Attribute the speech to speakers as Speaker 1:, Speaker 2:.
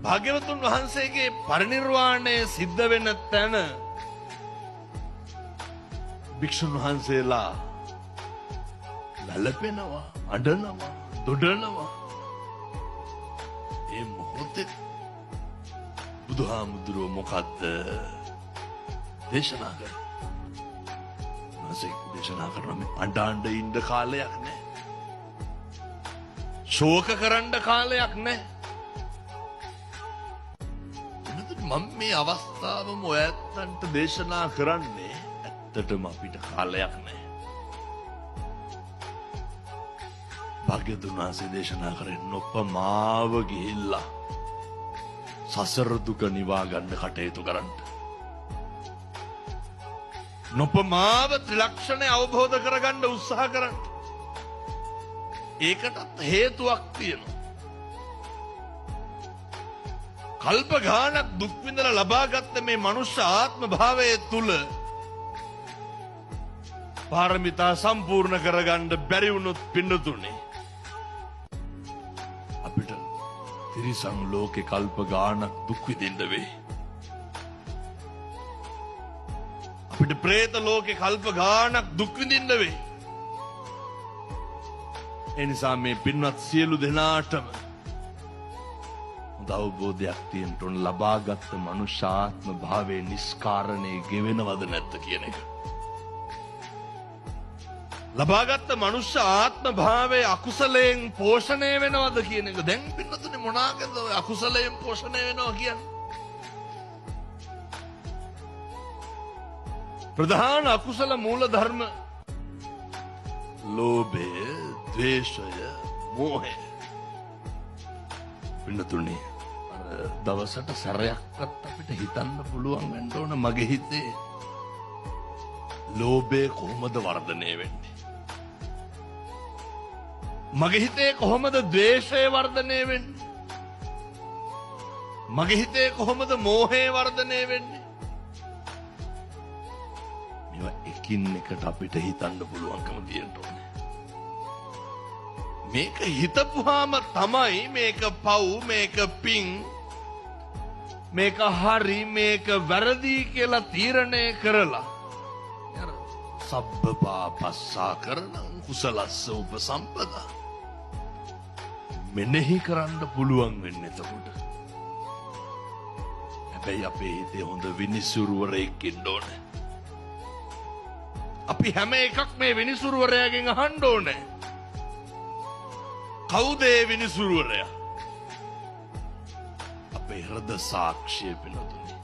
Speaker 1: භාග්‍යවතුන් වහන්සේගේ පරිනිර්වාණය සිද්ධ වෙන තැන භික්ෂුන් වහන්සේලා ලැලපෙනවා, අඬනවා, දොඩනවා. ඒ මොහොතේ බුදුහාමුදුරුවෝ මොකද්ද දේශනා කරන්නේ? මාසේ දේශනා කරන මේ අඬ ඉන්න කාලයක් නැහැ. ශෝක කරන්න කාලයක් නැහැ. මම මේ අවස්ථාවම ඔයත්තන්ට දේශනා කරන්නේ ඇත්තටම අපිට කාලයක් නැහැ. භාග්‍යවතුන් වහන්සේ දේශනා කරේ නොපමාව ගිහිල්ලා සසර දුක නිවා ගන්න කටයුතු කරන්න. නොපමාව ත්‍රිලක්ෂණය අවබෝධ කරගන්න උත්සාහ කරන්න. ඒකටත් හේතුවක් තියෙනවා. කල්ප ගානක් දුක් විඳලා ලබාගත්ත මේ මනුෂ්‍ය ආත්ම භාවයේ තුල පාරමිතා සම්පූර්ණ කරගන්න බැරි වුණොත් පින්නතුනේ අපිට තිරිසන් ලෝකේ කල්ප ගානක් දුක් විඳින්න වෙයි. අපිට പ്രേත ලෝකේ කල්ප ගානක් දුක් විඳින්න වෙයි. ඒ නිසා මේ පින්වත් සියලු දෙනාටම හොඳ අවබෝධයක් තියෙන්න ඕන ලබාගත් මනුෂ්‍ය ආත්ම භාවයේ නිස්කාරණේ ගෙවෙනවද නැද්ද කියන එක. ලබාගත් මනුෂ්‍ය ආත්ම භාවයේ අකුසලයෙන් පෝෂණය වෙනවද කියන එක. දැන් පින්නතුනේ මොනාකද ඔය අකුසලයෙන් පෝෂණය වෙනවා කියන්නේ? ප්‍රධාන අකුසල මූල ධර්ම ලෝභය, ද්වේෂය, මෝහය. පින්නතුනේ දවසට සැරයක්වත් අපිට හිතන්න පුළුවන් වෙන්න ඕන මගේ හිතේ ලෝභය කොහොමද වර්ධනය වෙන්නේ? මගේ හිතේ කොහොමද ද්වේෂය වර්ධනය වෙන්නේ? මගේ හිතේ කොහොමද මෝහය වර්ධනය වෙන්නේ? මේවා එකින් එකට අපිට හිතන්න පුළුවන්කම තියෙන්න ඕනේ. මේක හිතපුවාම තමයි මේක පව්, මේක පිං, මේක හරි, මේක වැරදි කියලා තීරණය කරලා සබ්බපාපස්සා කරන කුසලස්ස උපසම්පදා මෙනෙහි කරන්න පුළුවන් වෙන්නේ එතකොට. හැබැයි අපේ හිතේ හොඳ විනිසුරුවරයෙක් ඉන්න ඕනේ. අපි හැම එකක් මේ විනිසුරුවරයාගෙන් අහන්න ඕනේ. කවුද ඒ විනිසුරුවරයා? අපේ හෘද සාක්ෂිය පිනතුනේ.